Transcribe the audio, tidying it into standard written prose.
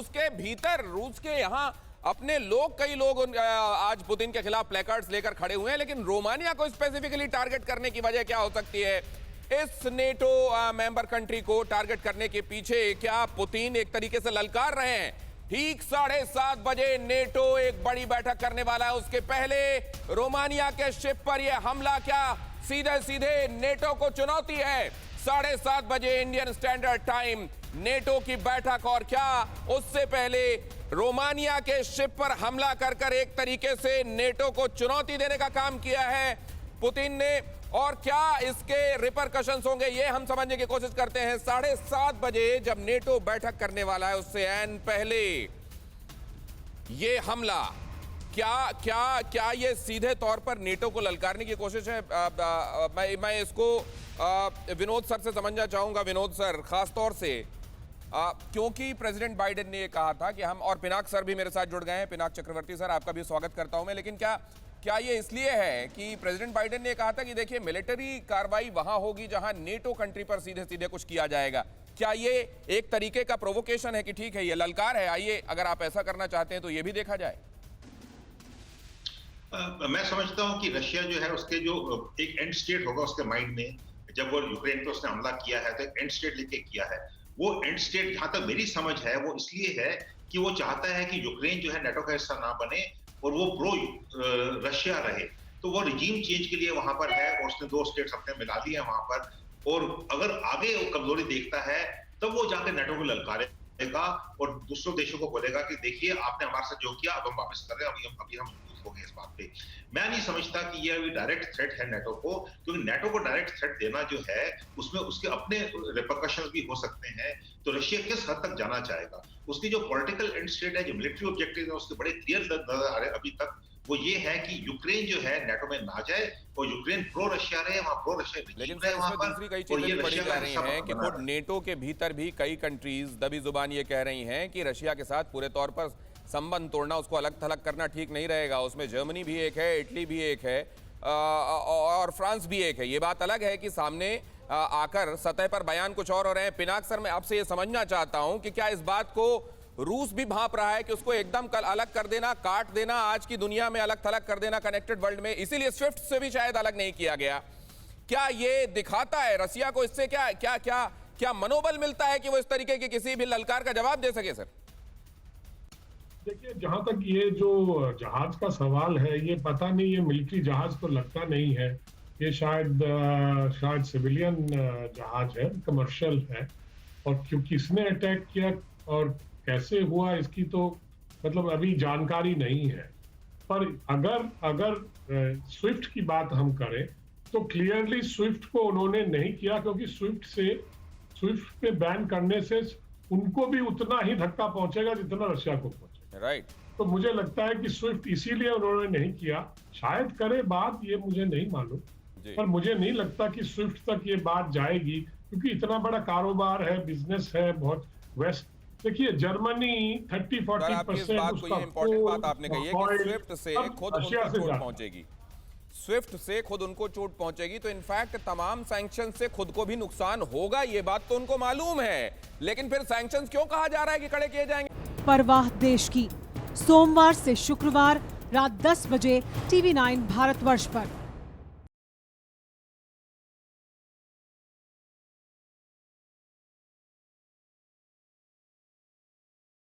रूस के भीतर, रूस के यहाँ अपने लोग, कई लोग आज पुतिन के खिलाफ प्लेकार्ड्स लेकर खड़े हुए हैं, लेकिन रोमानिया को स्पेसिफिकली टारगेट करने की वजह क्या हो सकती है? इस नेटो मेंबर कंट्री को टारगेट करने के पीछे क्या पुतिन एक तरीके से ललकार रहे हैं? ठीक 7:30 बजे नेटो एक बड़ी बैठक करने वाला है। उसके पहले रोमानिया के शिप पर यह हमला क्या सीधे सीधे नेटो को चुनौती है? 7:30 बजे इंडियन स्टैंडर्ड टाइम नेटो की बैठक, और क्या उससे पहले रोमानिया के शिप पर हमला कर कर एक तरीके से नेटो को चुनौती देने का काम किया है पुतिन ने, और क्या इसके रिपरकशंस होंगे ये हम समझने की कोशिश करते हैं। 7:30 बजे जब नेटो बैठक करने वाला है उससे ऐन पहले ये हमला, क्या ये सीधे तौर पर नेटो को ललकारने की कोशिश है? मैं इसको विनोद सर से समझना चाहूंगा। विनोद सर, खास तौर से क्योंकि प्रेसिडेंट बाइडेन ने ये कहा था कि हम, और पिनाक सर भी मेरे साथ जुड़ गए हैं, पिनाक चक्रवर्ती सर आपका भी स्वागत करता हूं मैं, लेकिन क्या ये इसलिए है कि प्रेसिडेंट बाइडेन ने कहा था कि देखिए मिलिट्री कार्रवाई वहां होगी जहां नेटो कंट्री पर सीधे सीधे कुछ किया जाएगा? क्या ये एक तरीके का प्रोवोकेशन है कि ठीक है ये ललकार है, आइए अगर आप ऐसा करना चाहते हैं तो ये भी देखा जाए? मैं समझता हूं कि रशिया जो है उसके जो एक एंड स्टेट होगा उसके माइंड में, जब वो यूक्रेन पे उसने हमला किया है तो एक एंड स्टेट लेके किया है। वो एंड स्टेट जहां तक मेरी समझ है वो इसलिए है कि वो चाहता है कि यूक्रेन जो है नेटो का हिस्सा ना बने और वो प्रो रशिया रहे। तो वो रिजीम चेंज के लिए वहां पर है और उसने 2 स्टेट्स अपने मिला लिए हैं वहां पर, और अगर आगे वो कमजोरी देखता है तब वो जाकर नेटो को ललकारेगा और दूसरों देशों को बोलेगा कि देखिए आपने हमारे साथ जो किया अब हम वापस कर रहे हैं, अभी हम मजबूत हो गए इस बात पे। मैं नहीं समझता कि ये अभी डायरेक्ट थ्रेट है नेटो को, क्योंकि नेटो को डायरेक्ट थ्रेट देना जो है उसमें उसके अपने रिपरकशंस भी हो सकते हैं। तो रशिया किस हद तक जाना चाहेगा, उसकी जो पॉलिटिकल एंड स्टेट है, जो मिलिट्री ऑब्जेक्टिव है उसके बड़े क्लियर नजर आ रहे हैं अभी तक। वो ये है कि यूक्रेन जो है नेटो में ना जाए और यूक्रेन प्रो रशिया रहे, वहां प्रो रशिया लेकिन दूसरी कई चीजें पड़ी जा रही हैं कि खुद नेटो के भीतर भी कई कंट्रीज दबी जुबान ये कह रही हैं कि रशिया के साथ पूरे तौर पर संबंध तोड़ना, उसको अलग थलग करना ठीक नहीं रहेगा। उसमें जर्मनी भी एक है, इटली भी एक है और फ्रांस भी एक है। ये बात अलग है कि सामने आकर सतह पर बयान कुछ और हो रहे हैं। पिनाक सर, मैं आपसे ये समझना चाहता हूं कि क्या इस बात को रूस भी भांप रहा है कि उसको एकदम कल अलग कर देना, काट देना, आज की दुनिया में अलग थलग कर देना कनेक्टेड वर्ल्ड में, इसीलिए स्विफ्ट से भी शायद अलग नहीं किया गया? क्या ये दिखाता है रशिया को, इससे क्या क्या क्या क्या मनोबल मिलता है कि वो इस तरीके की किसी भी ललकार का जवाब दे सके? सर देखिए, जहां तक ये जो जहाज का सवाल है, ये पता नहीं, ये मिलिट्री जहाज तो लगता नहीं है, ये शायद सिविलियन जहाज है, कमर्शियल है। और क्यों किसने अटैक किया और कैसे हुआ इसकी तो मतलब अभी जानकारी नहीं है। पर अगर स्विफ्ट की बात हम करें तो क्लियरली स्विफ्ट को उन्होंने नहीं किया, क्योंकि स्विफ्ट पे बैन करने से उनको भी उतना ही धक्का पहुंचेगा जितना रशिया को पहुंचेगा। राइट। तो मुझे लगता है कि स्विफ्ट इसीलिए उन्होंने नहीं किया, शायद करे बात, ये मुझे नहीं मालूम, पर मुझे नहीं लगता कि स्विफ्ट तक ये बात जाएगी, क्योंकि इतना बड़ा कारोबार है, बिजनेस है बहुत वेस्ट। देखिए जर्मनी 30-40% उसका इंपॉर्टेंट बात आपने कही है कि स्विफ्ट से खुद उनको चोट पहुंचेगी, स्विफ्ट से खुद उनको चोट पहुंचेगी। तो इनफैक्ट तमाम सैंक्शन से खुद को भी नुकसान होगा, ये बात तो उनको मालूम है, लेकिन फिर सैंक्शंस क्यों कहा जा रहा है कि कड़े किए जाएंगे? परवाह देश की, सोमवार से शुक्रवार रात 10 बजे TV9 भारतवर्ष पर।